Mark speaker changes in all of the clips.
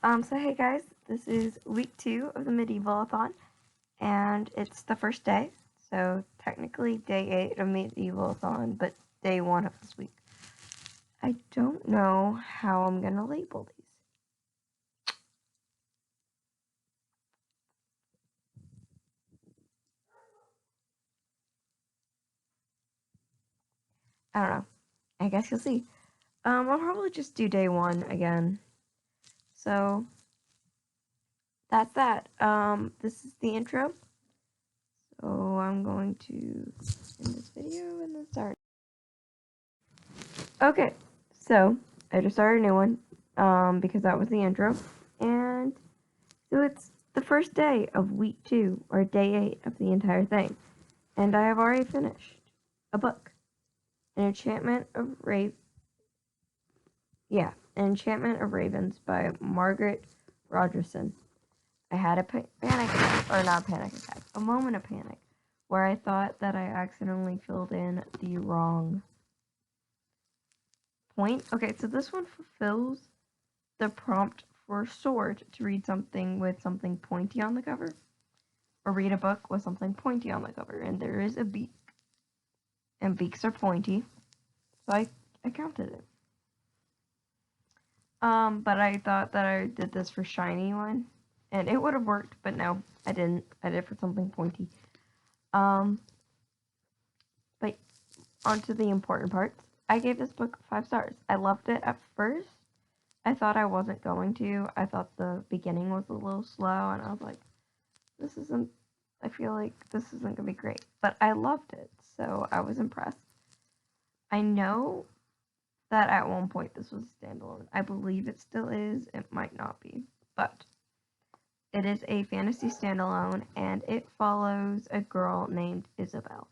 Speaker 1: So hey guys, this is week 2 of the Medieval-a-thon, and it's the first day, so technically day 8 of Medieval-a-thon, but day 1 of this week. I don't know how I'm gonna label these. I don't know. I guess you'll see. I'll probably just do day 1 again. So, that's that. This is the intro. So I'm going to end this video and then start. Okay, so I just started a new one, because that was the intro, and so it's the first day of week 2, or day 8 of the entire thing, and I have already finished a book, An Enchantment of Ravens by Margaret Rogerson. I had a panic attack, or not a panic attack, a moment of panic, where I thought that I accidentally filled in the wrong point. Okay, so this one fulfills the prompt for sword to read something with something pointy on the cover, or read a book with something pointy on the cover, and there is a beak, and beaks are pointy, so I counted it. But I thought that I did this for shiny one, and it would have worked, but no, I didn't. I did it for something pointy. But on to the important parts. I gave this book 5 stars. I loved it at first. I thought I wasn't going to. I thought the beginning was a little slow, and I was like, I feel like this isn't going to be great. But I loved it, so I was impressed. I know that at one point this was a standalone. I believe it still is. It might not be. But it is a fantasy standalone, and it follows a girl named Isabel.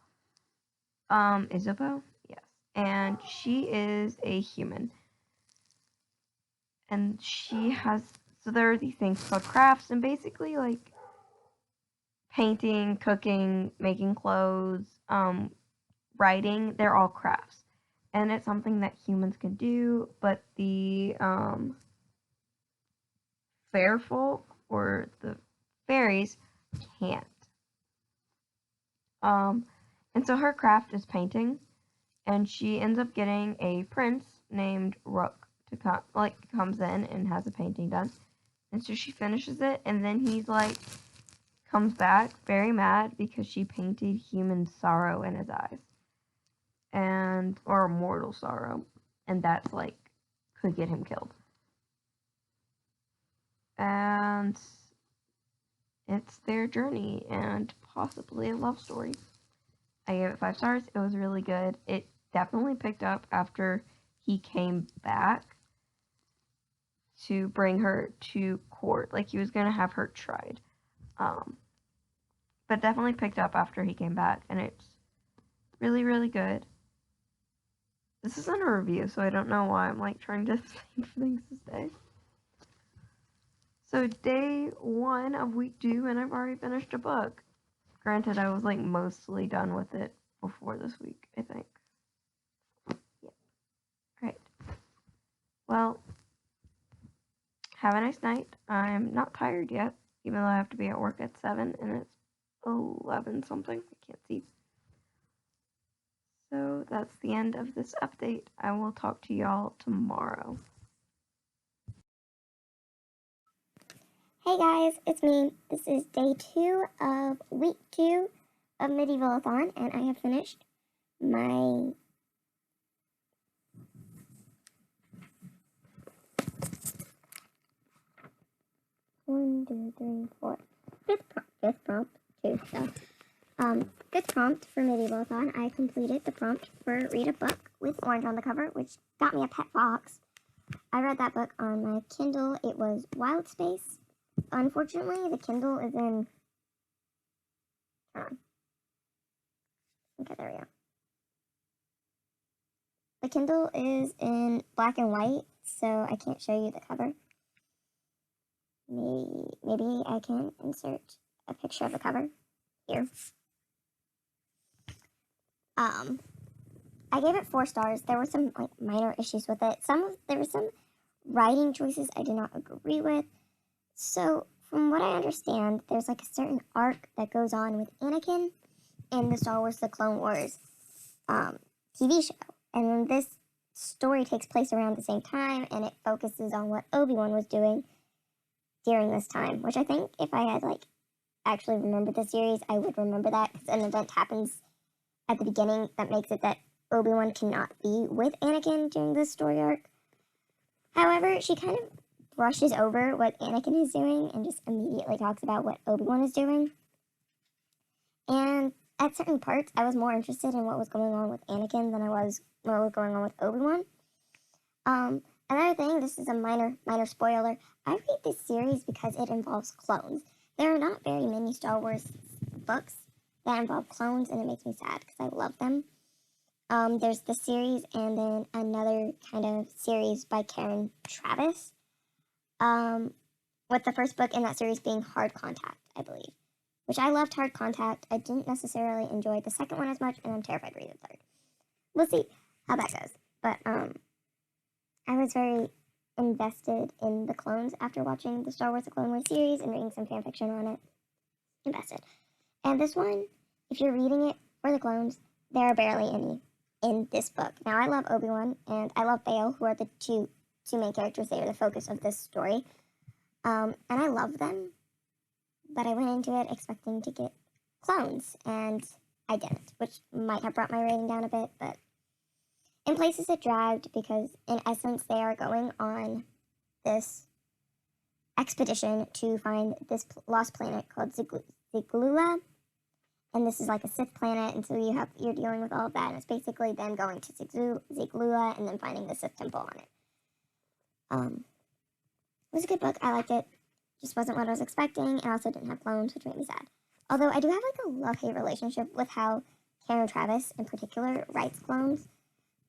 Speaker 1: Isabel? Yes. And she is a human. And she has, so there are these things called crafts, and basically like painting, cooking, making clothes, writing, they're all crafts. And it's something that humans can do, but the fair folk, or the fairies, can't. And so her craft is painting, and she ends up getting a prince named Rook to comes in and has a painting done. And so she finishes it, and then he's like, comes back very mad because she painted human sorrow in his eyes. Or mortal sorrow. And that's like, could get him killed. And it's their journey, and possibly a love story. I gave it 5 stars. It was really good. It definitely picked up after he came back to bring her to court. Like, he was going to have her tried. But definitely picked up after he came back, and it's really, really good. This isn't a review, so I don't know why I'm like trying to think of things to say. So day 1 of week 2, and I've already finished a book. Granted, I was like mostly done with it before this week, I think. Yeah. Alright. Well, have a nice night. I'm not tired yet, even though I have to be at work at 7, and it's 11 something. I can't see. So that's the end of this update. I will talk to y'all tomorrow.
Speaker 2: Hey guys, it's me. This is day 2 of week 2 of Medieval-a-thon, and I have finished my fifth prompt too. So, good prompt for Medieval-a-thon. I completed the prompt for read a book with orange on the cover, which got me a pet fox. I read that book on my Kindle. It was Wild Space. Unfortunately, the Kindle is in. Okay, there we go. The Kindle is in black and white, so I can't show you the cover. Maybe I can insert a picture of the cover here. I gave it 4 stars. There were some like minor issues with it. There were some writing choices I did not agree with. So, from what I understand, there's like a certain arc that goes on with Anakin in the Star Wars The Clone Wars um, TV show. And then this story takes place around the same time, and it focuses on what Obi-Wan was doing during this time, which I think if I had like actually remembered the series, I would remember that because an event happens at the beginning that makes it that Obi-Wan cannot be with Anakin during this story arc. However, she kind of brushes over what Anakin is doing and just immediately talks about what Obi-Wan is doing. And at certain parts, I was more interested in what was going on with Anakin than I was what was going on with Obi-Wan. Another thing, this is a minor spoiler. I read this series because it involves clones. There are not very many Star Wars books that involve clones, and it makes me sad because I love them. There's the series and then another kind of series by Karen Travis. With the first book in that series being Hard Contact, I believe. Which I loved Hard Contact. I didn't necessarily enjoy the second one as much, and I'm terrified to read the third. We'll see how that goes. But I was very invested in the clones after watching the Star Wars The Clone Wars series and reading some fanfiction on it. Invested. And this one, if you're reading it for the clones, there are barely any in this book. Now, I love Obi-Wan and I love Bail, who are the two main characters. They are the focus of this story. And I love them, but I went into it expecting to get clones, and I didn't, which might have brought my rating down a bit, but in places it dragged because, in essence, they are going on this expedition to find this lost planet called Ziglula, and this is like a Sith planet, and so you're dealing with all of that, and it's basically them going to Ziglula and then finding the Sith temple on it. It was a good book. I liked it. Just wasn't what I was expecting, and also didn't have clones, which made me sad. Although I do have like a love-hate relationship with how Karen Travis, in particular, writes clones.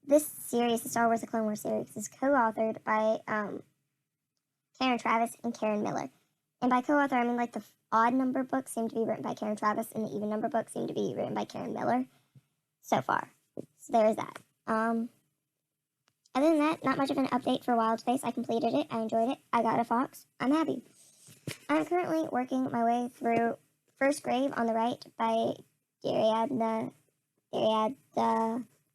Speaker 2: This series, the Star Wars The Clone Wars series, is co-authored by Karen Travis and Karen Miller. And by co-author, I mean like the odd number books seem to be written by Karen Travis, and the even number books seem to be written by Karen Miller so far. So there is that. Other than that, not much of an update for Wild Space. I completed it. I enjoyed it. I got a fox. I'm happy. I'm currently working my way through First Grave on the right by Ariadna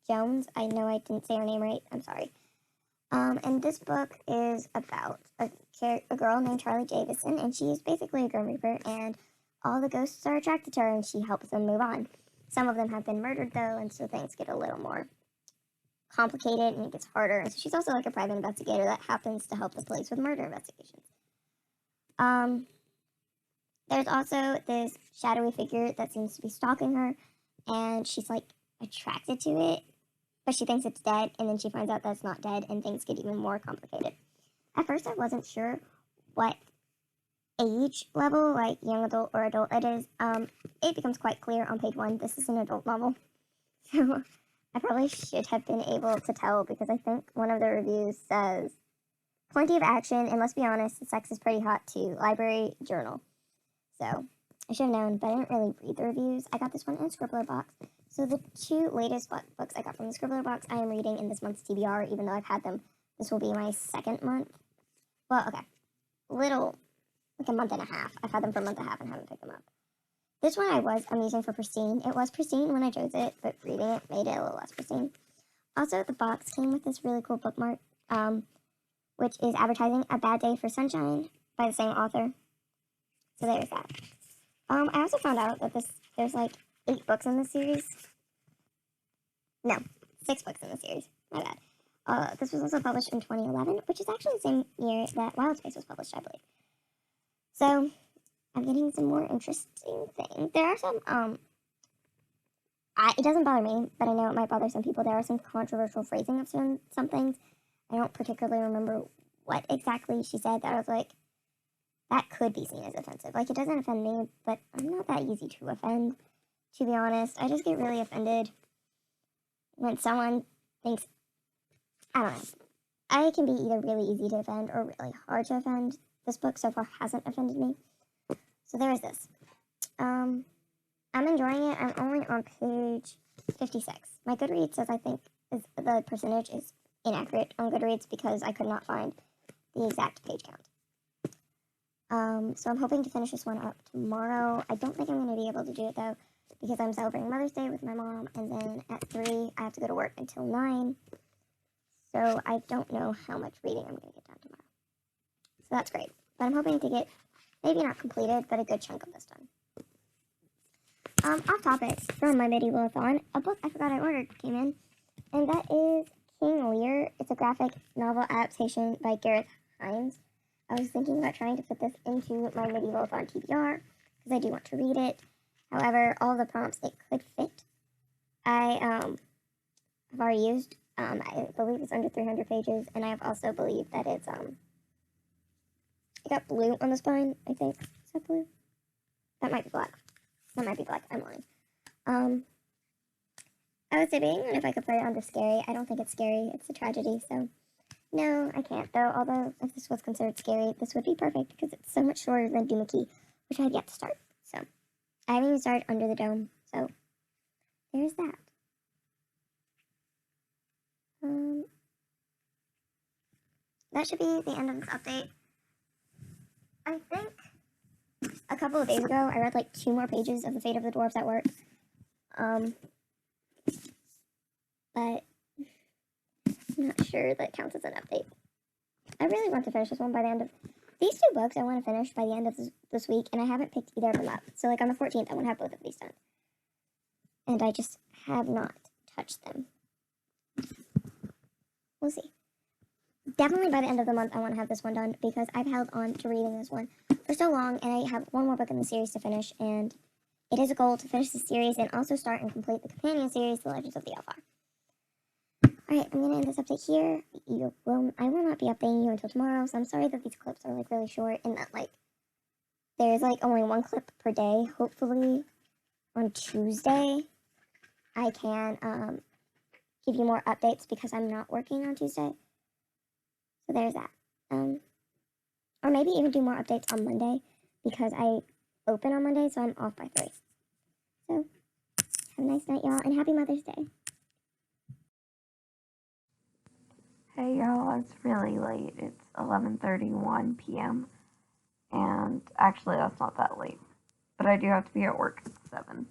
Speaker 2: Jones. I know I didn't say her name right. I'm sorry. And this book is about a girl named Charlie Davison, and she is basically a Grim Reaper, and all the ghosts are attracted to her, and she helps them move on. Some of them have been murdered, though, and so things get a little more complicated, and it gets harder. And so she's also like a private investigator that happens to help the police with murder investigations. There's also this shadowy figure that seems to be stalking her, and she's like attracted to it, but she thinks it's dead, and then she finds out that it's not dead, and things get even more complicated. At first, I wasn't sure what age level, like young adult or adult it is. It becomes quite clear on page 1. This is an adult novel, so I probably should have been able to tell because I think one of the reviews says, plenty of action, and let's be honest, the sex is pretty hot too. Library Journal. So, I should have known, but I didn't really read the reviews. I got this one in a Scribbler box. So the 2 latest books I got from the Scribbler box, I am reading in this month's TBR, even though I've had them. This will be my 2nd month. Well, okay. Like a month and a half. I've had them for a month and a half and haven't picked them up. This one I'm using for pristine. It was pristine when I chose it, but reading it made it a little less pristine. Also, the box came with this really cool bookmark, which is Advertising A Bad Day for Sunshine by the same author. So there's that. I also found out that there's like 8 books in this series. No, 6 books in the series. My bad. This was also published in 2011, which is actually the same year that Wild Space was published, I believe. So, I'm getting some more interesting things. There are some, it doesn't bother me, but I know it might bother some people. There are some controversial phrasing of some things. I don't particularly remember what exactly she said that I was like, that could be seen as offensive. Like, it doesn't offend me, but I'm not that easy to offend, to be honest. I just get really offended when someone thinks, I don't know. I can be either really easy to offend or really hard to offend. This book so far hasn't offended me. So there is this. I'm enjoying it. I'm only on page 56. My Goodreads says I think the percentage is inaccurate on Goodreads because I could not find the exact page count. So I'm hoping to finish this one up tomorrow. I don't think I'm going to be able to do it though, because I'm celebrating Mother's Day with my mom, and then at 3 I have to go to work until 9. So I don't know how much reading I'm going to get done tomorrow. So that's great. But I'm hoping to get, maybe not completed, but a good chunk of this done. Off topic from my medieval-a-thon, a book I forgot I ordered came in, and that is King Lear. It's a graphic novel adaptation by Gareth Hines. I was thinking about trying to fit this into my medieval-a-thon TBR, because I do want to read it. However, all the prompts it could fit, I have already used. I believe it's under 300 pages, and I have also believed that it's, it got blue on the spine, I think. Is that blue? That might be black. That might be black. I'm lying. I was debating on if I could play it under scary. I don't think it's scary. It's a tragedy, so no, I can't, though. Although, if this was considered scary, this would be perfect, because it's so much shorter than Doomy, which I had yet to start. So, I haven't even started Under the Dome, so there's that. That should be the end of this update. I think a couple of days ago, I read like 2 more pages of The Fate of the Dwarfs at Work. But I'm not sure that counts as an update. I really want to finish this one by the end of... These 2 books I want to finish by the end of this week, and I haven't picked either of them up. So, like, on the 14th, I want to have both of these done. And I just have not touched them. We'll see. Definitely by the end of the month, I want to have this one done, because I've held on to reading this one for so long, and I have one more book in the series to finish, and it is a goal to finish the series and also start and complete the companion series, The Legends of the Elfar. Alright, I'm going to end this update here. I will not be updating you until tomorrow, so I'm sorry that these clips are, like, really short, and that, like, there's, like, only 1 clip per day. Hopefully, on Tuesday, I can, give you more updates, because I'm not working on Tuesday. So there's that. Or maybe even do more updates on Monday, because I open on Monday, so I'm off by 3. So, have a nice night, y'all, and happy Mother's Day.
Speaker 1: Hey y'all, it's really late. It's 11:31 p.m. And actually that's not that late. But I do have to be at work at 7.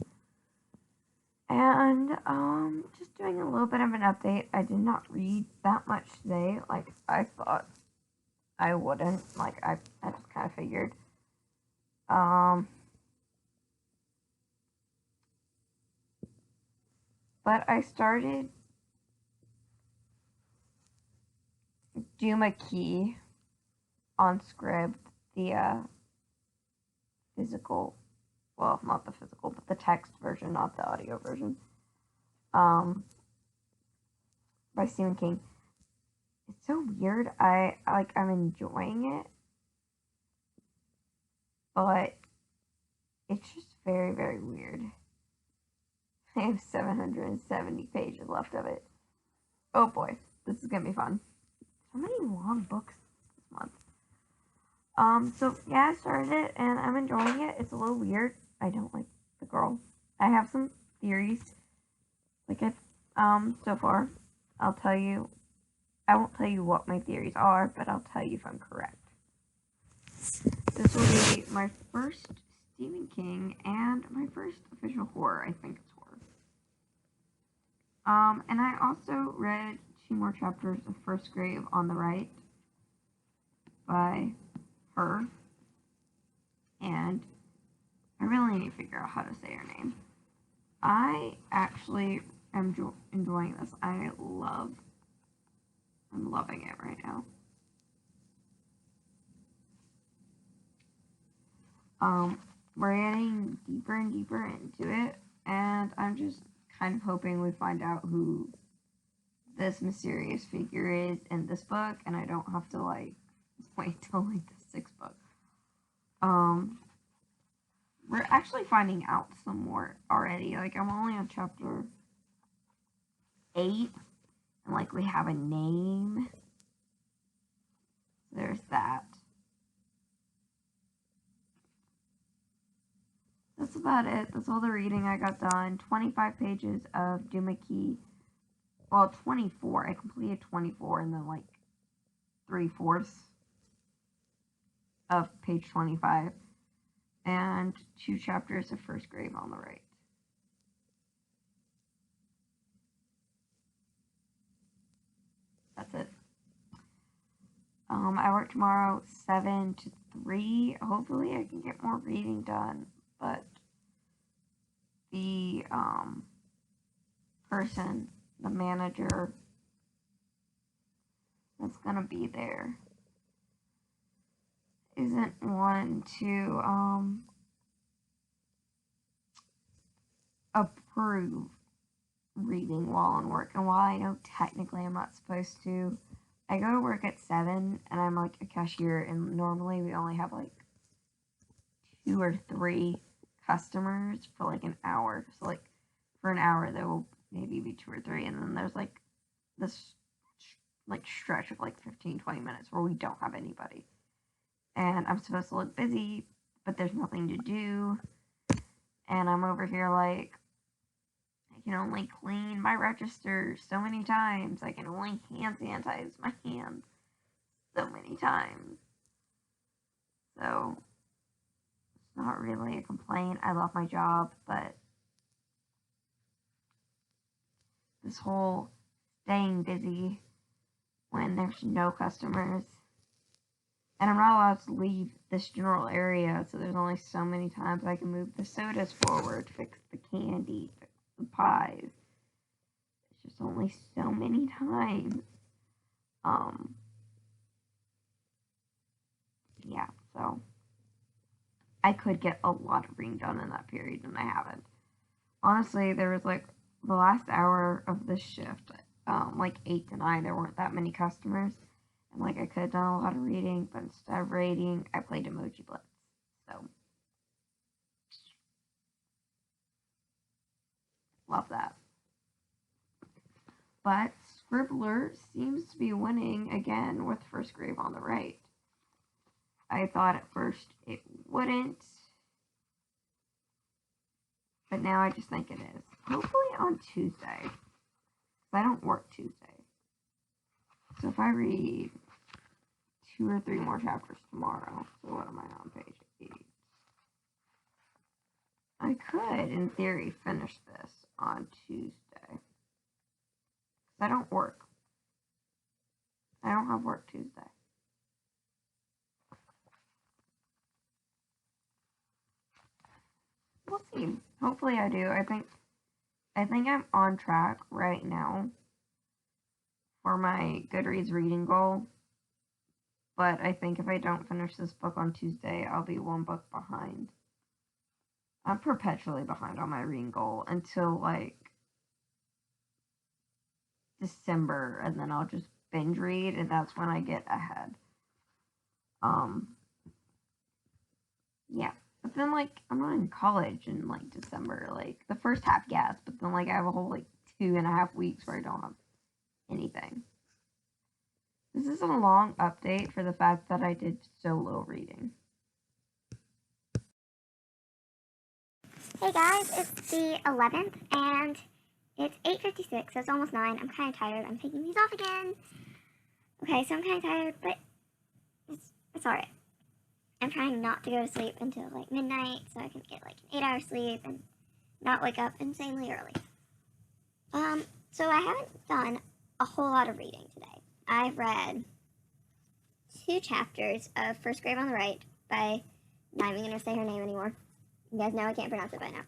Speaker 1: And just doing a little bit of an update. I did not read that much today like I thought I wouldn't. Like I just kind of figured. But I started Doomy on Scribd, the physical, well, not the physical, but the text version, not the audio version, by Stephen King. It's so weird. I'm enjoying it, but it's just very, very weird. I have 770 pages left of it. Oh boy, this is gonna be fun. So many long books this month. So yeah, I started it and I'm enjoying it. It's a little weird. I don't like the girl. I have some theories. Like so far, I won't tell you what my theories are, but I'll tell you if I'm correct. This will be my first Stephen King and my first official horror. I think it's horror. And I also read 2 more chapters of First Grave on the Right by her. And I really need to figure out how to say her name. I actually am enjoying this. I'm loving it right now. We're getting deeper and deeper into it, and I'm just kind of hoping we find out who this mysterious figure is in this book, and I don't have to, like, wait till, like, the 6th book. We're actually finding out some more already. Like, I'm only on chapter 8, and, like, we have a name. There's that. That's about it. That's all the reading I got done. 25 pages of Doomy. Well, 24. I completed 24 and then, like, 3/4. of page 25 and 2 chapters of First Grave on the right. That's it. I work tomorrow 7 to 3. Hopefully I can get more reading done, but the person, the manager that's gonna be there isn't one to approve reading while on work. And while I know technically I'm not supposed to, I go to work at 7 and I'm like a cashier, and normally we only have like 2 or 3 customers for like an hour. So like for an hour there will maybe be 2 or 3, and then there's like this like stretch of like 15-20 minutes where we don't have anybody. And I'm supposed to look busy, but there's nothing to do. And I'm over here like, I can only clean my register so many times. I can only hand sanitize my hands so many times. So it's not really a complaint. I love my job, but this whole staying busy when there's no customers, and I'm not allowed to leave this general area, so there's only so many times I can move the sodas forward, fix the candy, fix the pies. It's just only so many times. Yeah, so I could get a lot of reading done in that period, and I haven't. Honestly, there was like the last hour of this shift, like 8 to 9, there weren't that many customers. And like I could have done a lot of reading, but instead of reading, I played Emoji Blitz. So love that. But Scribbler seems to be winning again with First Grave on the right. I thought at first it wouldn't, but now I just think it is. Hopefully on Tuesday, because I don't work Tuesday. So if I read 2 or 3 more chapters tomorrow, so what am I on, page 8? I could, in theory, finish this on Tuesday. Because I don't work. I don't have work Tuesday. We'll see. Hopefully I do. I think I'm on track right now for my Goodreads reading goal. But I think if I don't finish this book on Tuesday, I'll be 1 book behind. I'm perpetually behind on my reading goal until like December, and then I'll just binge read, and that's when I get ahead. Yeah. But then like I'm not in college in like December. Like the first half, yes, but then like I have a whole like 2.5 weeks where I don't have anything. This is a long update for the fact that I did solo reading.
Speaker 2: Hey guys, it's the 11th and it's 8:56, so it's almost 9. I'm kind of tired. I'm taking these off again. Okay, so I'm kind of tired, but it's alright. I'm trying not to go to sleep until like midnight so I can get like an 8-hour sleep and not wake up insanely early. So I haven't done a whole lot of reading today. I've read 2 chapters of First Grave on the Right by, not even going to say her name anymore. You guys know I can't pronounce it by now.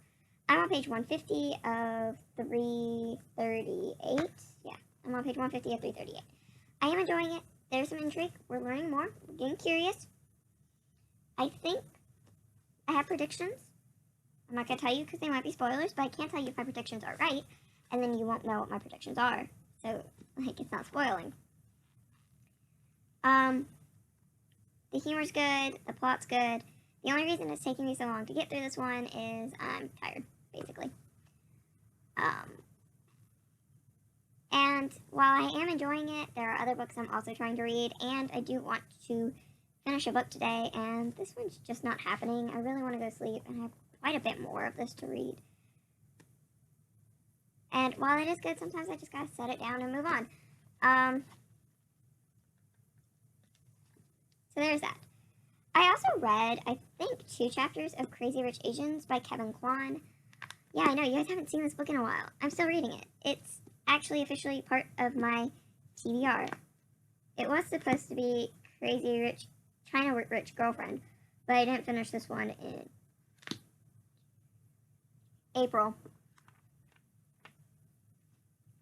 Speaker 2: I'm on page 150 of 338. Yeah, I'm on page 150 of 338. I am enjoying it. There's some intrigue. We're learning more. We're getting curious. I think I have predictions. I'm not going to tell you because they might be spoilers, but I can't tell you if my predictions are right, and then you won't know what my predictions are. So, like, it's not spoiling. The humor's good. The plot's good. The only reason it's taking me so long to get through this one is I'm tired, basically. And while I am enjoying it, there are other books I'm also trying to read, and I do want to finish a book today, and this one's just not happening. I really want to go to sleep, and I have quite a bit more of this to read. And while it is good, sometimes I just gotta set it down and move on. So there's that. I also read, I think, 2 chapters of Crazy Rich Asians by Kevin Kwan. Yeah, I know, you guys haven't seen this book in a while. I'm still reading it. It's actually officially part of my TBR. It was supposed to be Crazy Rich China Rich Girlfriend, but I didn't finish this one in April.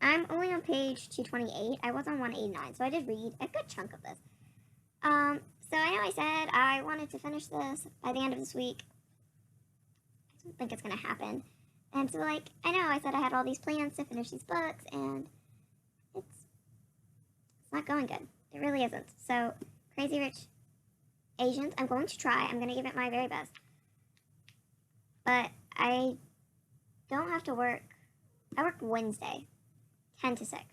Speaker 2: I'm only on page 228. I was on 189, so I did read a good chunk of this. So I know I said I wanted to finish this by the end of this week. I don't think it's going to happen. And so, like, I know I said I had all these plans to finish these books, and it's not going good. It really isn't. So, Crazy Rich Asians, I'm going to try. I'm going to give it my very best. But I don't have to work. I work Wednesday, 10 to 6.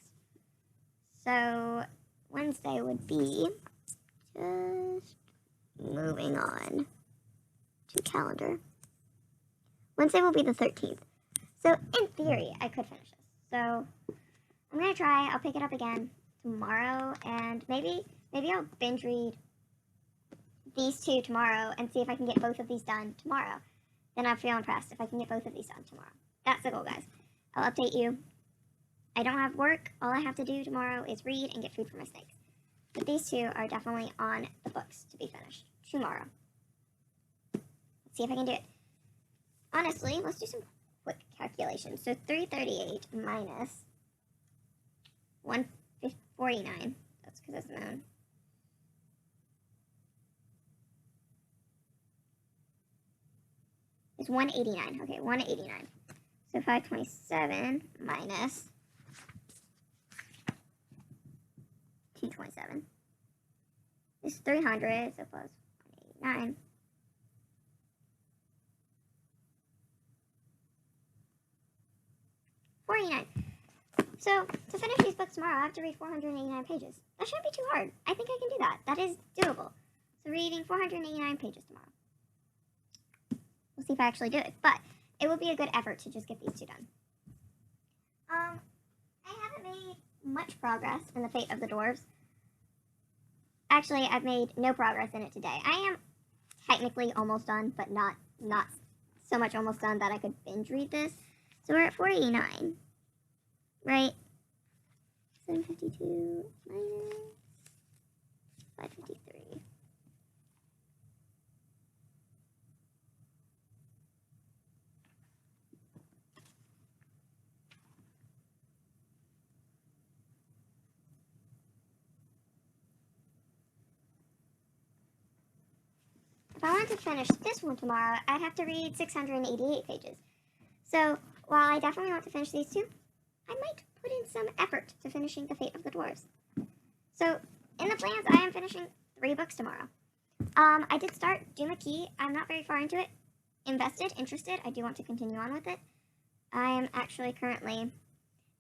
Speaker 2: So, Wednesday would be just moving on to calendar. Wednesday will be the 13th. So, in theory, I could finish this. So, I'm going to try. I'll pick it up again tomorrow, and maybe I'll binge read these 2 tomorrow and see if I can get both of these done tomorrow. Then I'll feel impressed if I can get both of these done tomorrow. That's the goal, guys. I'll update you. I don't have work. All I have to do tomorrow is read and get food for my snakes. But these 2 are definitely on the books to be finished tomorrow. Let's see if I can do it. Honestly, let's do some quick calculations. So 338 minus 149. That's because it's the moon. It's 189. Okay, 189. So 527 minus 227 is 300. So plus 189. So, to finish these books tomorrow, I have to read 489 pages. That shouldn't be too hard. I think I can do that. That is doable. So, reading 489 pages tomorrow. We'll see if I actually do it. But, it will be a good effort to just get these 2 done. I haven't made much progress in The Fate of the Dwarves. Actually, I've made no progress in it today. I am technically almost done, but not so much almost done that I could binge read this. So, we're at 489. Right? 752 minus 553. If I wanted to finish this one tomorrow, I'd have to read 688 pages. So, while I definitely want to finish these 2, I might put in some effort to finishing The Fate of the Dwarves. So, in the plans, I am finishing 3 books tomorrow. I did start Duma Key. I'm not very far into it. Interested. I do want to continue on with it. I am actually currently,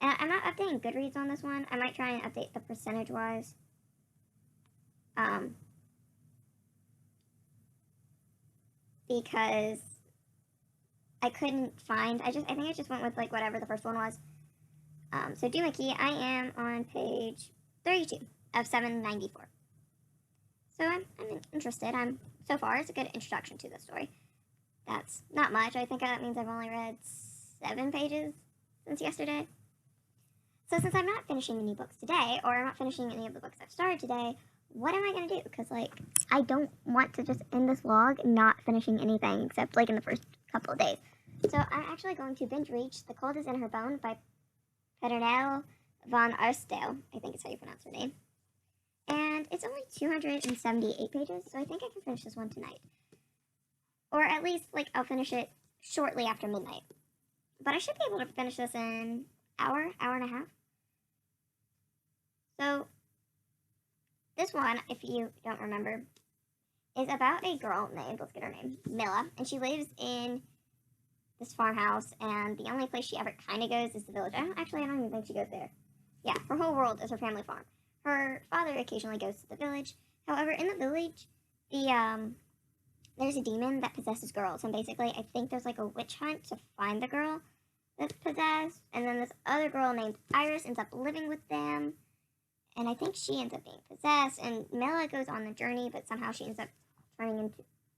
Speaker 2: and I'm not updating Goodreads on this one. I might try and update the percentage-wise. Because I couldn't find, I think I just went with like whatever the first one was. So Duma Key, I am on page 32 of 794. So I'm interested. So far, it's a good introduction to the story. That's not much. I think that means I've only read 7 pages since yesterday. So since I'm not finishing any books today, or I'm not finishing any of the books I've started today, what am I going to do? Because, like, I don't want to just end this vlog not finishing anything except, like, in the first couple of days. So I'm actually going to binge read The Cold is in Her Bone by Petronelle von Arsdale. I think is how you pronounce her name. And it's only 278 pages, so I think I can finish this one tonight. Or at least, like, I'll finish it shortly after midnight. But I should be able to finish this in an hour and a half. So, this one, if you don't remember, is about a girl named, let's get her name, Milla. And she lives in this farmhouse, and the only place she ever kind of goes is the village. I don't even think she goes there. Yeah, her whole world is her family farm. Her father occasionally goes to the village. However, in the village, there's a demon that possesses girls. And basically, I think there's like a witch hunt to find the girl that's possessed. And then this other girl named Iris ends up living with them. And I think she ends up being possessed. And Milla goes on the journey, but somehow she ends up turning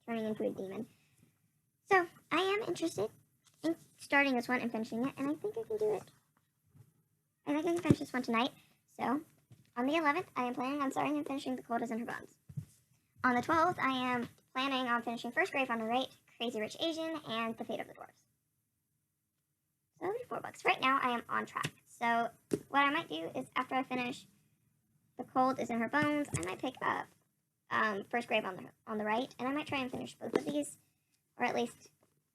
Speaker 2: into a demon. So I am interested in starting this one and finishing it, and I think I can do it. I think I can finish this one tonight. So on the 11th, I am planning on starting and finishing The Cold Is in Her Bones. On the 12th, I am planning on finishing First Grave on the Right, Crazy Rich Asian, and The Fate of the Dwarves. So those are 4 books. Right now, I am on track. So what I might do is after I finish The Cold Is in Her Bones, I might pick up First Grave on the Right, and I might try and finish both of these, or at least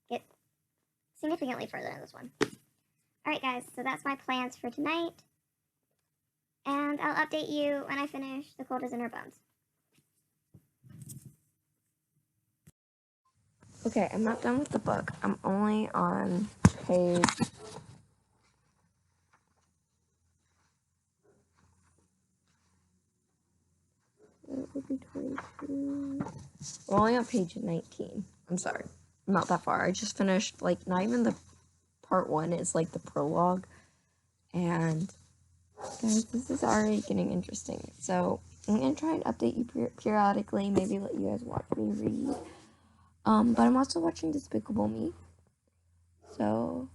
Speaker 2: get significantly further in this one. Alright guys, so that's my plans for tonight, and I'll update you when I finish The Cold Is in Her Bones.
Speaker 1: Okay, I'm not done with the book. I'm only on page... That would be 22. We're only on page 19. I'm sorry. I'm not that far. I just finished, like, not even the part 1. It's, like, the prologue. And, guys, this is already getting interesting. So, I'm going to try and update you periodically. Maybe let you guys watch me read. But I'm also watching Despicable Me. So,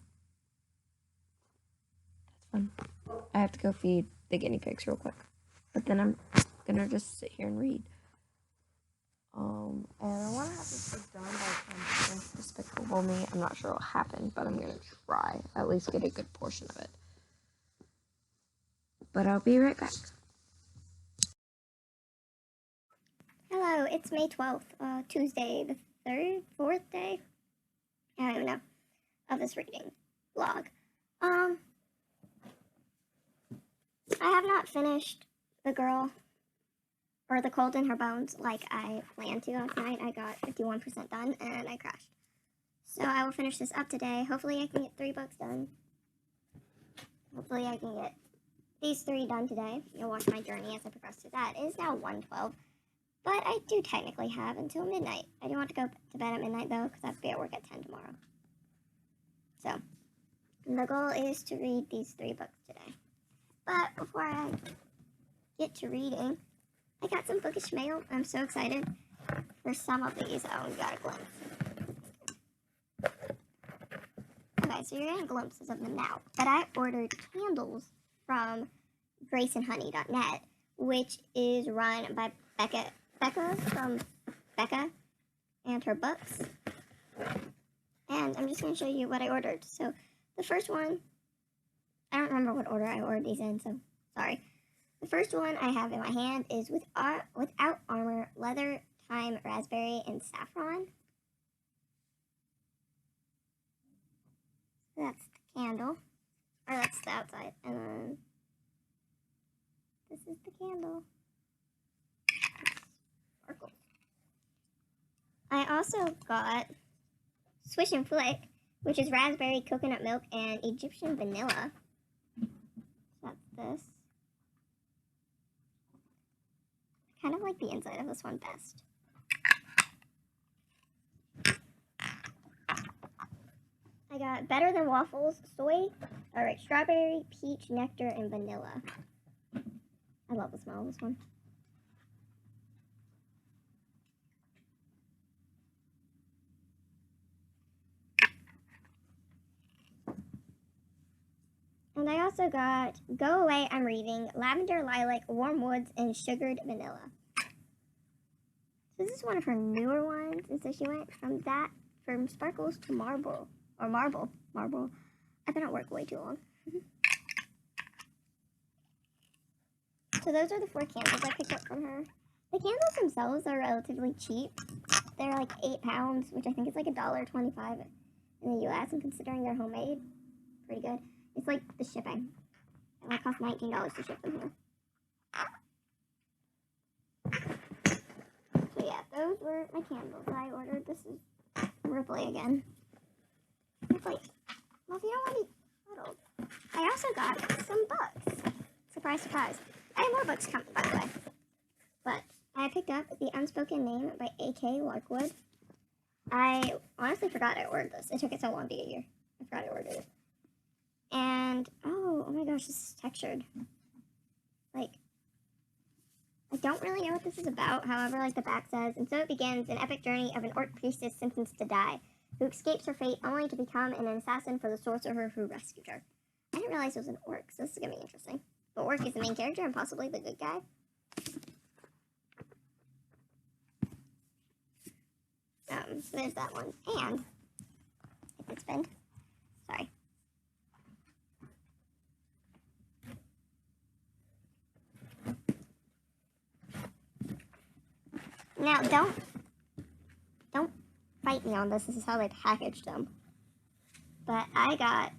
Speaker 1: that's fun. I have to go feed the guinea pigs real quick. But then I'm gonna just sit here and read. And I want to have this book done by the time I finish Despicable Me. I'm not sure what'll happen, but I'm gonna try. At least get a good portion of it. But I'll be right back.
Speaker 2: Hello, it's May 12th, Tuesday, the 4th day? I don't even know, of this reading vlog. I have not finished The Cold in Her Bones like I planned to last night. I got 51% done and I crashed. So I will finish this up today. Hopefully I can get 3 books done. Hopefully I can get these 3 done today. You'll watch my journey as I progress through that. It is now 1:12. But I do technically have until midnight. I do want to go to bed at midnight, though, because I have to be at work at 10 tomorrow. So, the goal is to read these 3 books today. But before I get to reading, I got some bookish mail. I'm so excited for some of these. Oh, we got a glimpse. Okay, so you're getting glimpses of them now. But I ordered candles from graceandhoney.net, which is run by Becca from Becca and her books. And I'm just going to show you what I ordered. So the first one, I don't remember what order I ordered these in, so sorry. The first one I have in my hand is Without Armor, Leather, Thyme, Raspberry, and Saffron. So that's the candle, or that's the outside, and then this is the candle. Sparkles. I also got Swish and Flick, which is raspberry, coconut milk, and Egyptian vanilla. That's this. I kind of like the inside of this one best. I got Better Than Waffles, strawberry, peach, nectar, and vanilla. I love the smell of this one. And I also got Go Away, I'm Reading, Lavender, Lilac, Warm Woods, and Sugared Vanilla. So this is one of her newer ones, and so she went from sparkles to marble. I've been at work way too long. So those are the 4 candles I picked up from her. The candles themselves are relatively cheap. They're like £8, which I think is like $1.25 in the US, and considering they're homemade, pretty good. It's like the shipping. It might cost $19 to ship them here. So yeah, those were my candles I ordered. This is Ripley again. Ripley, well, if you don't want to bottled. I also got some books. Surprise, surprise. I have more books coming, by the way. But I picked up The Unspoken Name by A.K. Larkwood. I honestly forgot I ordered this. It took it so long to get here. I forgot I ordered it. And, oh my gosh, this is textured. Like, I don't really know what this is about, however, like the back says, and so it begins an epic journey of an orc priestess sentenced to die, who escapes her fate only to become an assassin for the sorcerer who rescued her. I didn't realize it was an orc, so this is going to be interesting. The orc is the main character and possibly the good guy. So there's that one. And, if it's been, sorry. Now, don't fight me on this. This is how they packaged them. But I got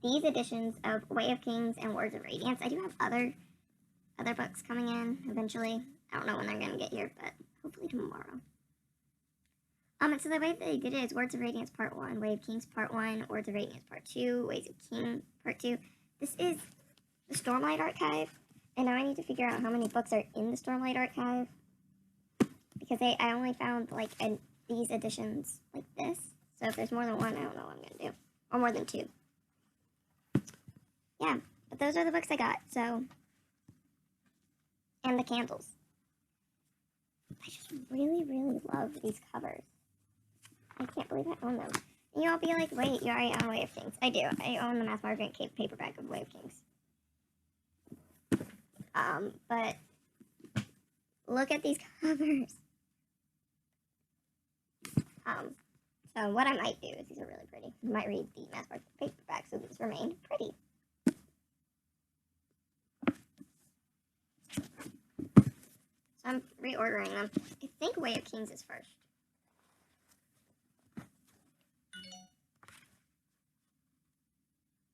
Speaker 2: these editions of Way of Kings and Words of Radiance. I do have other books coming in eventually. I don't know when they're going to get here, but hopefully tomorrow. And so the way they did it is Words of Radiance Part 1, Way of Kings Part 1, Words of Radiance Part 2, Ways of King Part 2. This is the Stormlight Archive, and now I need to figure out how many books are in the Stormlight Archive, because I only found, like, these editions like this. So if there's more than one, I don't know what I'm going to do. Or more than two. Yeah, but those are the books I got, so. And the candles. I just really, really love these covers. I can't believe I own them. And you'll all be like, wait, you already own Way of Kings. I do. I own the Math Margaret paperback of Way of Kings. But look at these covers. So what I might do is these are really pretty. I might read the Math Margaret paperback so these remain pretty. So I'm reordering them. I think Way of Kings is first.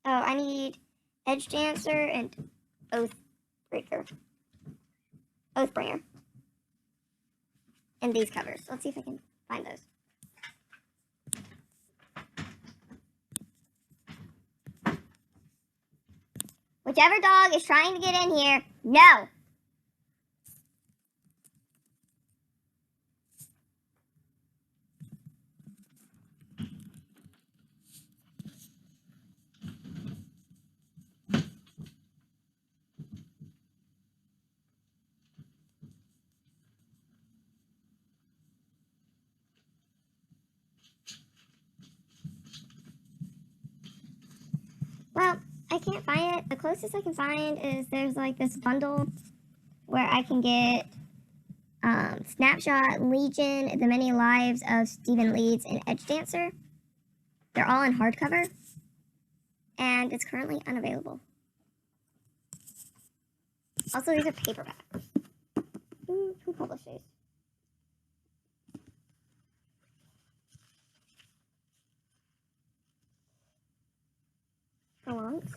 Speaker 2: Oh, I need Edge Dancer and Oathbringer. And these covers. Let's see if I can find those. Whichever dog is trying to get in here, no! Well, I can't find it. The closest I can find is there's like this bundle where I can get Snapshot, Legion, The Many Lives of Stephen Leeds, and Edge Dancer. They're all in hardcover, and it's currently unavailable. Also, these are paperback. Who published these? Belongs.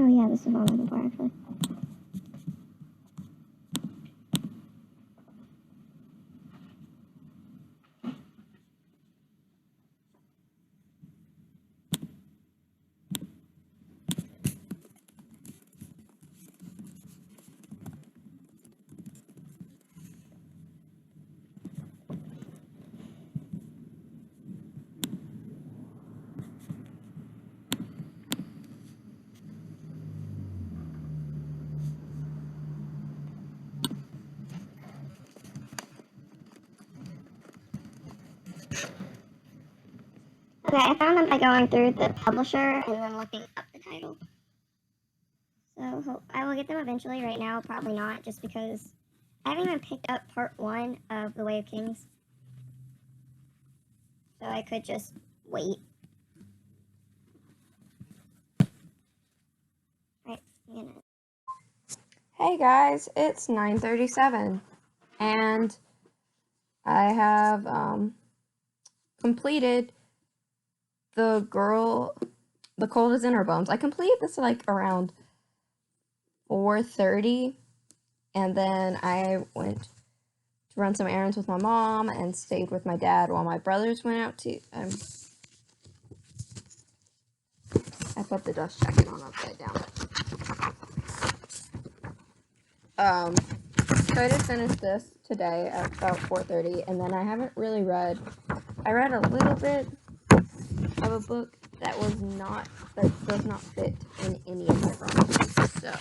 Speaker 2: Oh yeah, this is what I'm looking for actually. Okay, I found them by going through the publisher and then looking up the title. So I will get them eventually. Right now, probably not, just because I haven't even picked up part 1 of The Way of Kings. So I could just wait. Right,
Speaker 1: Hey guys, it's 9:37 and I have completed The Cold is in Her Bones. I completed this like around 4:30 and then I went to run some errands with my mom and stayed with my dad while my brothers went out to I put the dust jacket on upside down. So I did finish this today at about 4:30, and then I haven't really read. I read a little bit of a book that does not fit in any of my promises. So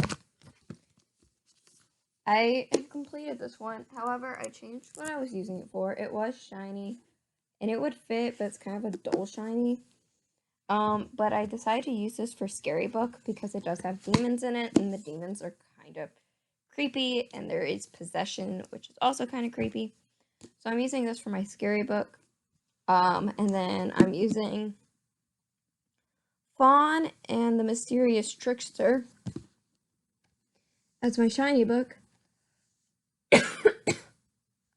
Speaker 1: I have completed this one. However, I changed what I was using it for. It was shiny, and it would fit, but it's kind of a dull shiny. But I decided to use this for Scary Book because it does have demons in it, and the demons are kind of creepy, and there is possession, which is also kind of creepy. So I'm using this for my Scary Book. And then I'm using Thon and the Mysterious Trickster as my shiny book.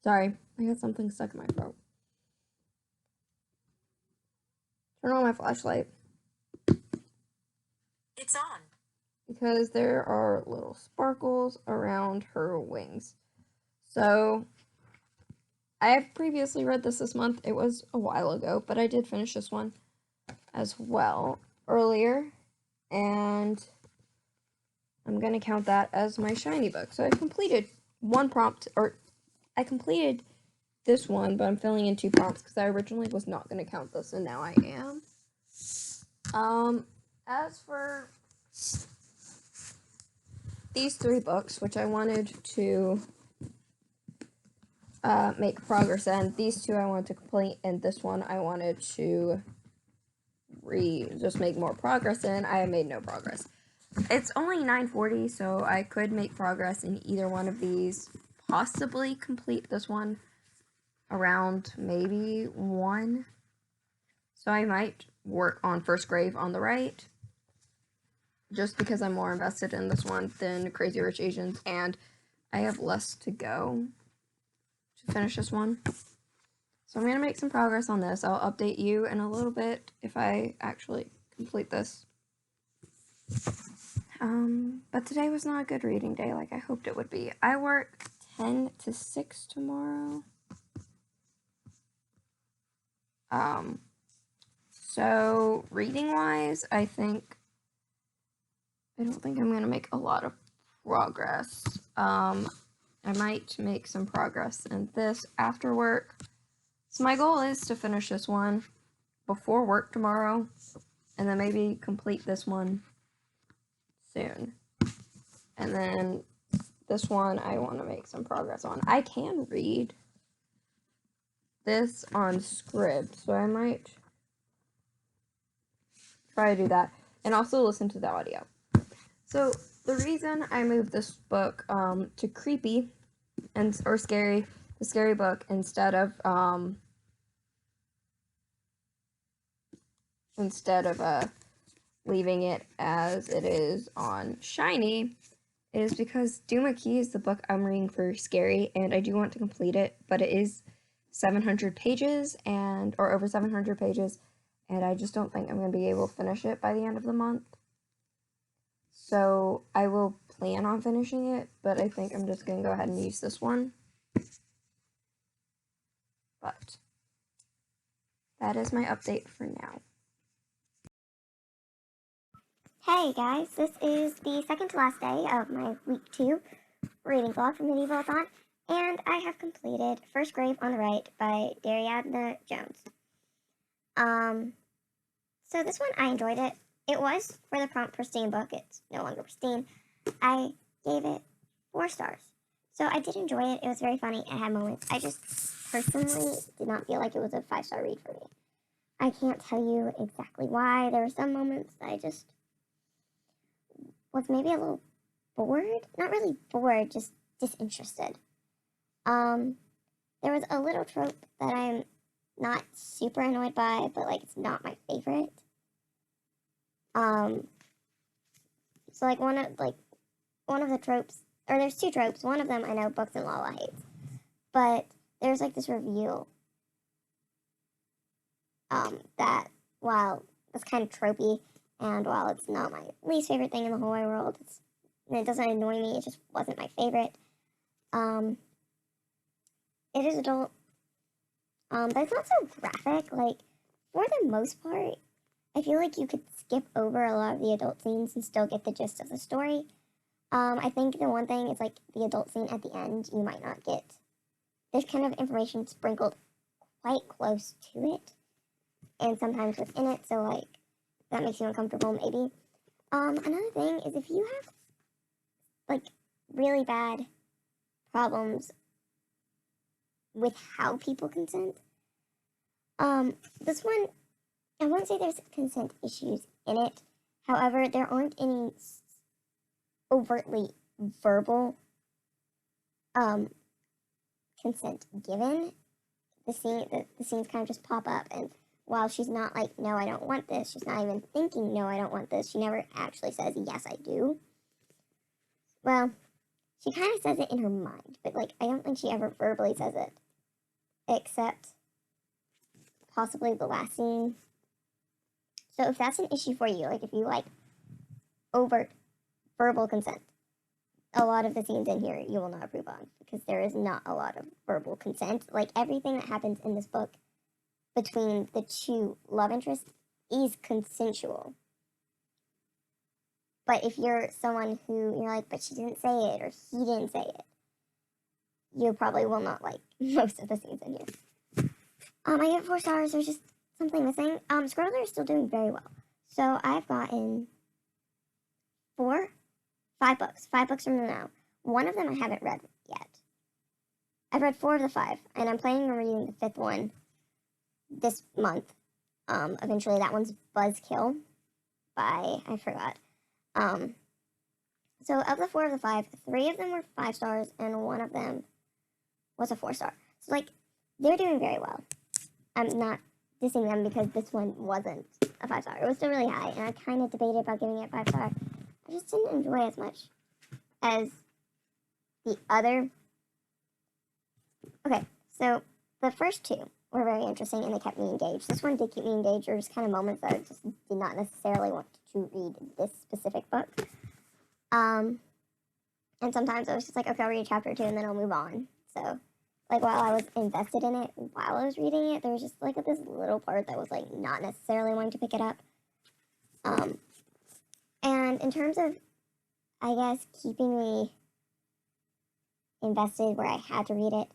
Speaker 1: Sorry, I got something stuck in my throat. Turn on my flashlight.
Speaker 3: It's on.
Speaker 1: Because there are little sparkles around her wings. So, I have previously read this month. It was a while ago, but I did finish this one as well earlier. And I'm going to count that as my shiny book. So I completed one prompt, or I completed this one, but I'm filling in 2 prompts because I originally was not going to count this, and now I am. As for these 3 books, which I wanted to make progress in, these 2 I wanted to complete, and this one I wanted to just make more progress in. I have made no progress. It's only 9:40, so I could make progress in either one of these, possibly complete this one around maybe 1. So I might work on First Grave on the right, just because I'm more invested in this one than Crazy Rich Asians, and I have less to go to finish this one. So I'm going to make some progress on this. I'll update you in a little bit if I actually complete this. But today was not a good reading day like I hoped it would be. I work 10 to 6 tomorrow. So reading-wise, I don't think I'm going to make a lot of progress. I might make some progress in this after work. So my goal is to finish this one before work tomorrow, and then maybe complete this one soon. And then this one I want to make some progress on. I can read this on Scribd, so I might try to do that, and also listen to the audio. So the reason I moved this book to creepy or scary, the scary book, instead of leaving it as it is on shiny, is because Duma Key is the book I'm reading for scary, and I do want to complete it, but it is 700 pages or over 700 pages, and I just don't think I'm going to be able to finish it by the end of the month. So I will plan on finishing it, but I think I'm just going to go ahead and use this one. But that is my update for now.
Speaker 2: Hey guys, this is the second to last day of my week 2 reading vlog from Medieval Thon, and I have completed First Grave on the Right by Dariadna Jones. So this one, I enjoyed it. It was for the prompt pristine book. It's no longer pristine. I gave it 4 stars. So I did enjoy it. It was very funny. It had moments. I just personally did not feel like it was a 5-star read for me. I can't tell you exactly why. There were some moments that I just was maybe a little bored. Not really bored, just disinterested. There was a little trope that I'm not super annoyed by, but like it's not my favorite. So like one of the tropes, or there's 2 tropes. One of them I know Books and Lala hates, but there's like this reveal that while it's kind of tropey, and while it's not my least favorite thing in the whole wide world, it doesn't annoy me. It just wasn't my favorite. It is adult, but it's not so graphic. Like for the most part, I feel like you could skip over a lot of the adult scenes and still get the gist of the story. I think the one thing is like the adult scene at the end, you might not get. There's kind of information sprinkled quite close to it, and sometimes within it, so like that makes you uncomfortable maybe. Another thing is if you have like really bad problems with how people consent, this one, I won't say there's consent issues in it. However, there aren't any overtly verbal consent given. The scenes kind of just pop up, and while she's not like, no, I don't want this, she's not even thinking, no, I don't want this, she never actually says, yes, I do. Well, she kind of says it in her mind, but like, I don't think she ever verbally says it, except possibly the last scene. So if that's an issue for you, like if you like overt verbal consent, a lot of the scenes in here you will not approve on, because there is not a lot of verbal consent. Like everything that happens in this book between the 2 love interests is consensual. But if you're someone who you're like, but she didn't say it or he didn't say it, you probably will not like most of the scenes in here. I give it 4 stars. There's just something missing. Scribbler is still doing very well. So I've gotten 5 books. 5 books from them now. One of them I haven't read yet. I've read 4 of the 5, and I'm planning on reading the 5th one this month. Eventually, that one's Buzzkill by, I forgot. So of the 4 of the 5, 3 of them were 5 stars, and one of them was a 4-star. So like, they're doing very well. I'm not dissing them because this one wasn't a 5-star. It was still really high, and I kind of debated about giving it 5-star. I just didn't enjoy as much as the other. Okay, so the first 2 were very interesting, and they kept me engaged. This one did keep me engaged. There were just kind of moments that I just did not necessarily want to read this specific book. And sometimes I was just like, okay, I'll read chapter 2, and then I'll move on. So, like, while I was invested in it, while I was reading it, there was just, like, this little part that was, like, not necessarily wanting to pick it up. And in terms of, I guess, keeping me invested where I had to read it,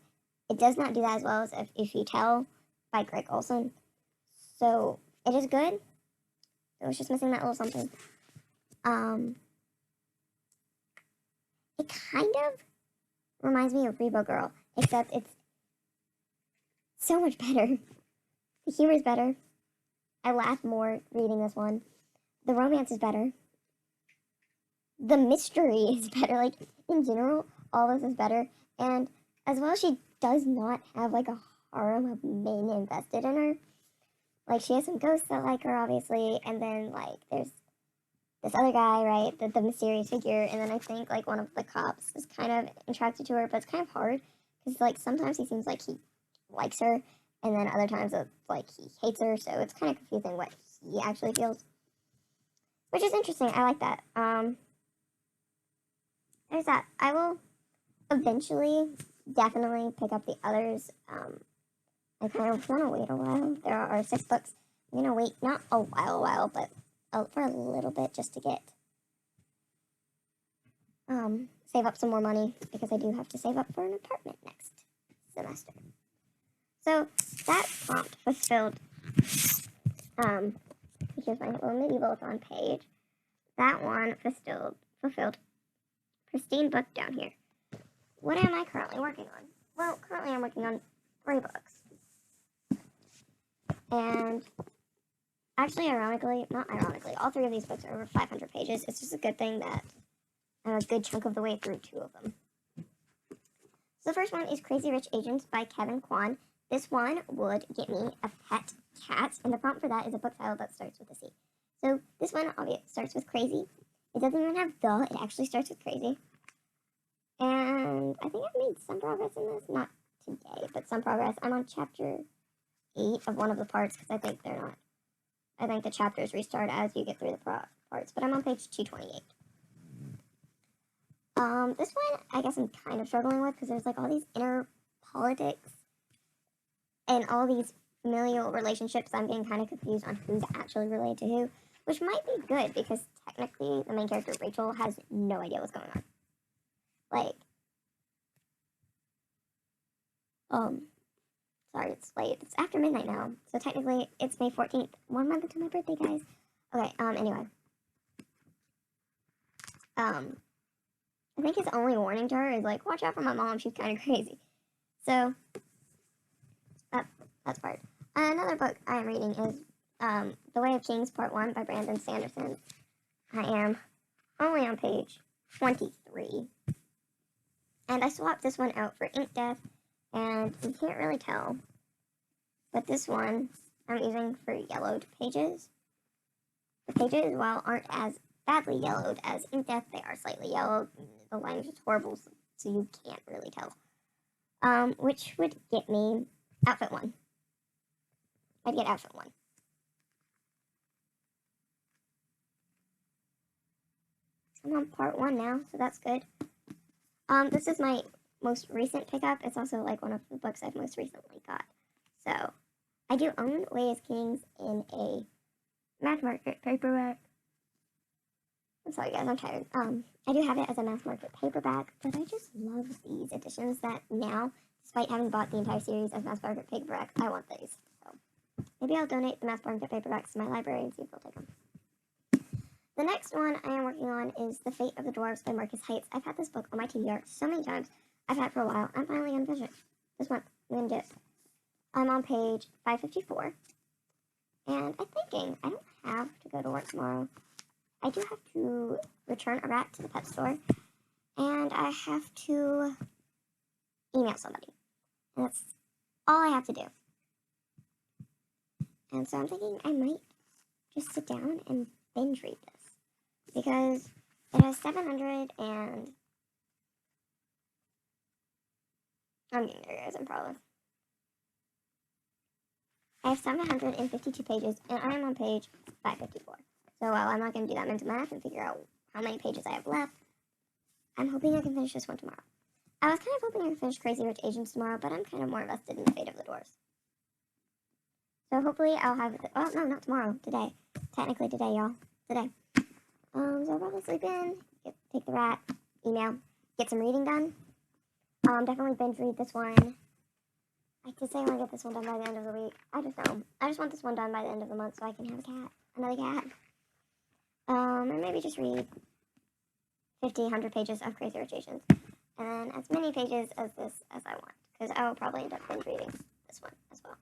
Speaker 2: it does not do that as well as If You Tell by Greg Olson. So, it is good. It was just missing that little something. It kind of reminds me of Rebo Girl, except it's so much better. The humor is better. I laugh more reading this one. The romance is better. The mystery is better. Like, in general, all this is better. And as well, she does not have, like, a harem of men invested in her. Like, she has some ghosts that like her, obviously. And then, like, there's this other guy, right? The mysterious figure. And then I think, like, one of the cops is kind of attracted to her. But it's kind of hard. Because, like, sometimes he seems like he likes her. And then other times it's like he hates her. So it's kind of confusing what he actually feels. Which is interesting. I like that. there's that. I will eventually definitely pick up the others. I kind of want to wait a while. There are 6 books. I'm going to wait, not a while, but for a little bit just to get, save up some more money because I do have to save up for an apartment next semester. So that prompt fulfilled, here's my little medieval Thon page. That one fulfilled pristine book down here. What am I currently working on? Well, currently I'm working on 3 books. And actually, not ironically, all 3 of these books are over 500 pages. It's just a good thing that I'm a good chunk of the way through 2 of them. So the first one is Crazy Rich Asians by Kevin Kwan. This one would get me a pet cat, and the prompt for that is a book title that starts with a C. So this one starts with crazy. It doesn't even have the, it actually starts with crazy. And I think I've made some progress in this, not today, but some progress. I'm on chapter 8 of one of the parts because I think they're not. I think the chapters restart as you get through the parts, but I'm on page 228. This one I guess I'm kind of struggling with because there's like all these inner politics and all these familial relationships. I'm getting kind of confused on who's actually related to who, which might be good because technically the main character Rachel has no idea what's going on. Like, sorry, it's late. It's after midnight now, so technically it's May 14th. 1 month until my birthday, guys. Okay, anyway. I think his only warning to her is, like, watch out for my mom, she's kind of crazy. So, that's part. Another book I am reading is, The Way of Kings, Part 1 by Brandon Sanderson. I am only on page 23. And I swapped this one out for Ink Death, and you can't really tell. But this one I'm using for yellowed pages. The pages, while aren't as badly yellowed as Ink Death, they are slightly yellowed. The language is horrible, so you can't really tell. Which would get me outfit 1. I'd get outfit 1. I'm on part 1 now, so that's good. This is my most recent pickup. It's also like one of the books I've most recently got. So, I do own Way as Kings in a mass market paperback. I'm sorry guys, I'm tired. I do have it as a mass market paperback, but I just love these editions that now, despite having bought the entire series as mass market paperback, I want these. So, maybe I'll donate the mass market paperbacks to my library and see if they'll take them. The next one I am working on is The Fate of the Dwarves by Marcus Heights. I've had this book on my TBR so many times. I've had it for a while. I'm finally going to finish it. This month. I'm going to do it. I'm on page 554. And I'm thinking I don't have to go to work tomorrow. I do have to return a rat to the pet store. And I have to email somebody. And that's all I have to do. And so I'm thinking I might just sit down and binge read this. Because it has 700 and... I'm getting there, guys, I promise. I have 752 pages, and I am on page 554. So while I'm not going to do that mental math and figure out how many pages I have left, I'm hoping I can finish this one tomorrow. I was kind of hoping I could finish Crazy Rich Asians tomorrow, but I'm kind of more invested in The Fate of the Dwarves. So hopefully I'll have it... Oh, no, not tomorrow. Today. Technically today, y'all. Today. So I'll probably sleep in, take the rat, email, get some reading done. Definitely binge read this one. I did say I want to get this one done by the end of the week. I just know. I just want this one done by the end of the month so I can have a cat. Another cat. And maybe just read 50, 100 pages of Crazy Rich Asians. And as many pages as this as I want. Because I will probably end up binge reading this one as well.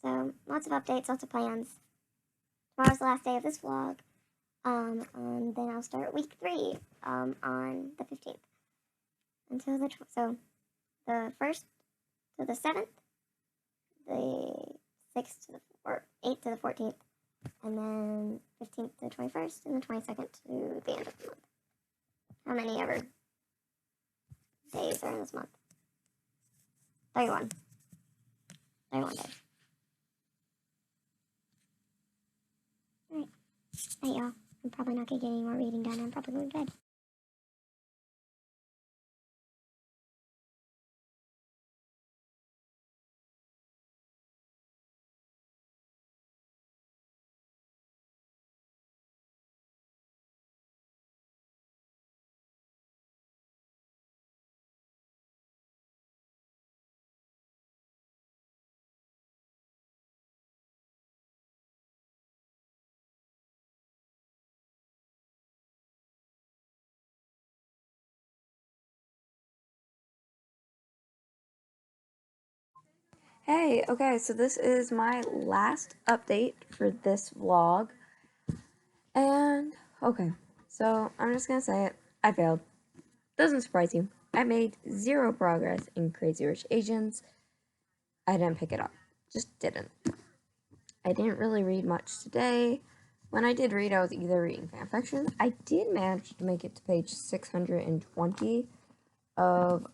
Speaker 2: So, lots of updates, lots of plans. Tomorrow's the last day of this vlog. And then I'll start week 3 on the 15th. Until the so the 1st to the 7th, the 6th to the 8th to the 14th, and then 15th to the 21st, and the 22nd to the end of the month. How many ever days are in this month? 31. 31 days. Alright. Alright, y'all. I'm probably not going to get any more reading done. I'm probably going to bed.
Speaker 1: Hey, okay, so this is my last update for this vlog. And, okay, so I'm just gonna say it. I failed. Doesn't surprise you. I made zero progress in Crazy Rich Asians. I didn't pick it up. Just didn't. I didn't really read much today. When I did read, I was either reading fanfiction. I did manage to make it to page 620 of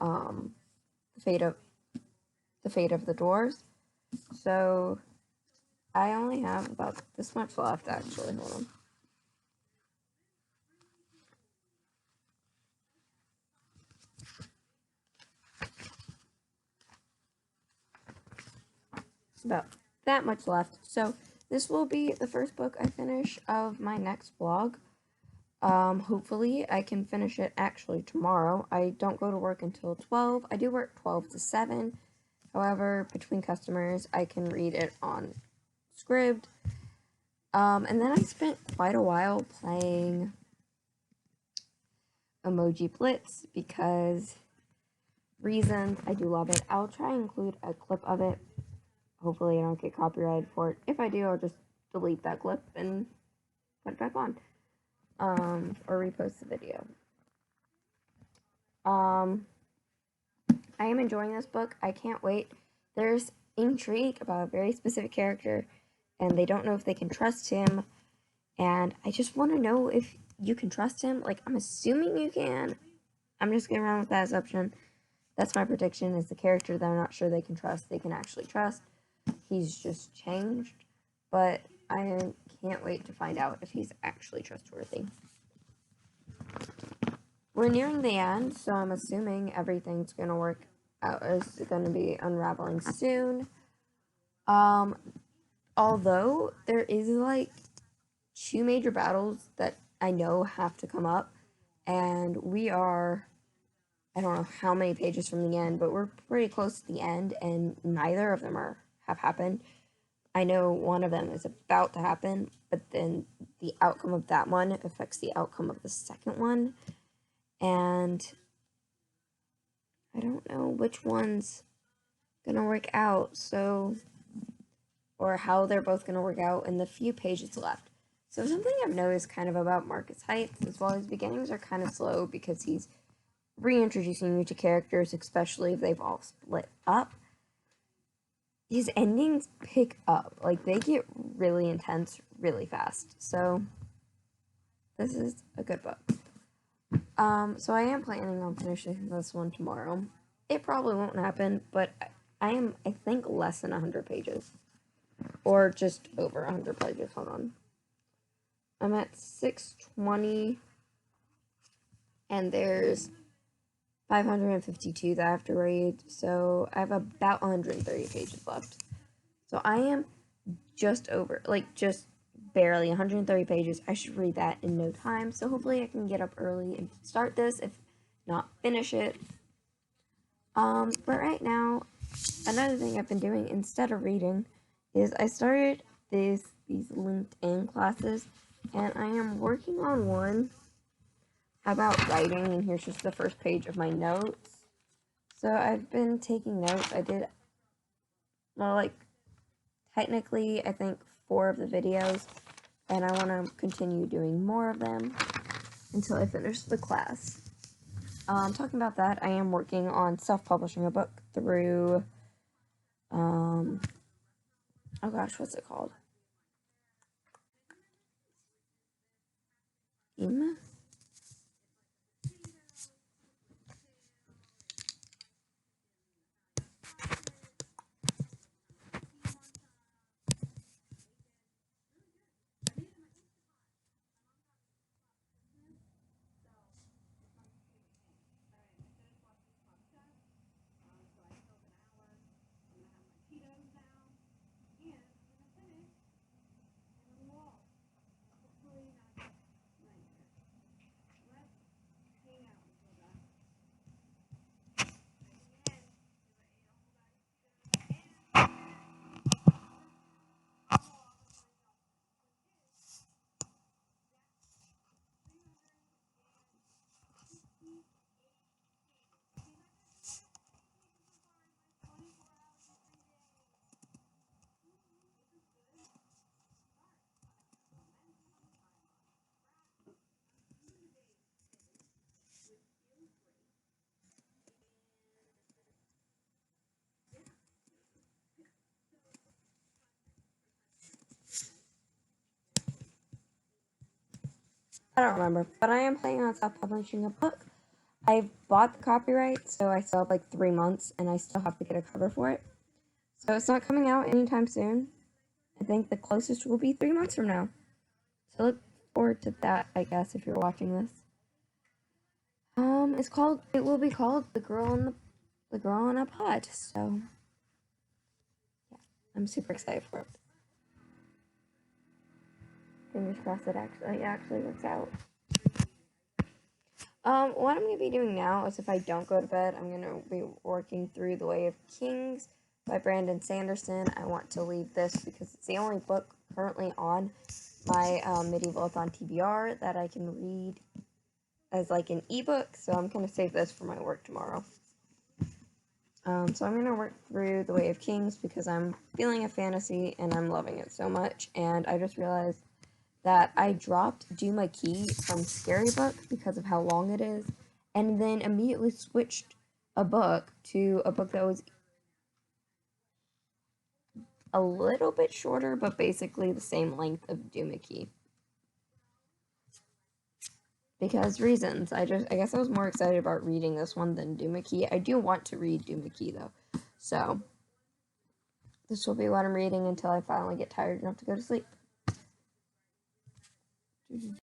Speaker 1: the Fate of the Dwarves. So I only have about this much left, actually. Hold on. About that much left. So this will be the first book I finish of my next vlog. Hopefully I can finish it actually tomorrow. I don't go to work until 12. I do work 12 to 7. However, between customers, I can read it on Scribd. And then I spent quite a while playing Emoji Blitz because reasons. I do love it. I'll try and include a clip of it. Hopefully I don't get copyrighted for it. If I do, I'll just delete that clip and put it back on. Or repost the video. I am enjoying this book. I can't wait. There's intrigue about a very specific character, and they don't know if they can trust him. And I just want to know if you can trust him. Like, I'm assuming you can. I'm just going to run with that assumption. That's my prediction, is the character that I'm not sure they can trust, they can actually trust. He's just changed. But I can't wait to find out if he's actually trustworthy. We're nearing the end, so I'm assuming everything's going to work out. It's going to be unraveling soon. Although there is like 2 major battles that I know have to come up, and we are, I don't know how many pages from the end, but we're pretty close to the end, and neither of them have happened. I know one of them is about to happen, but then the outcome of that one affects the outcome of the second one, and I don't know which one's gonna work out, so, or how they're both gonna work out in the few pages left. So something I've noticed kind of about Marcus Heights is while his beginnings are kind of slow because he's reintroducing you to characters, especially if they've all split up, his endings pick up. Like, they get really intense really fast. So this is a good book. So I am planning on finishing this one tomorrow. It probably won't happen, but I am, I think, less than 100 pages. Or just over 100 pages. Hold on. I'm at 620, and there's 552 that I have to read, so I have about 130 pages left. So I am just over, like, just barely 130 pages. I should read that in no time, so hopefully I can get up early and start this, if not finish it. But right now, another thing I've been doing instead of reading is I started these LinkedIn classes, and I am working on one about writing, and here's just the first page of my notes. So I've been taking notes. I did, well, like, technically, I think 4 of the videos, and I want to continue doing more of them until I finish the class. Talking about that, I am working on self-publishing a book through, oh gosh, what's it called? I don't remember, but I am planning on self-publishing a book. I bought the copyright, so I still have like 3 months, and I still have to get a cover for it. So it's not coming out anytime soon. I think the closest will be 3 months from now. So look forward to that, I guess, if you're watching this. It will be called The Girl in a Pod. So yeah, I'm super excited for it. Fingers crossed it actually works out. What I'm gonna be doing now is if I don't go to bed, I'm gonna be working through The Way of Kings by Brandon Sanderson. I want to leave this because it's the only book currently on my Medieval-a-thon TBR that I can read as like an ebook, so I'm gonna save this for my work tomorrow. So I'm gonna work through The Way of Kings because I'm feeling a fantasy and I'm loving it so much, and I just realized that I dropped Do My Key from Scary Book because of how long it is, and then immediately switched a book to a book that was a little bit shorter, but basically the same length of Do My Key. Because reasons. I guess I was more excited about reading this one than Do My Key. I do want to read Do My Key though. So this will be what I'm reading until I finally get tired enough to go to sleep.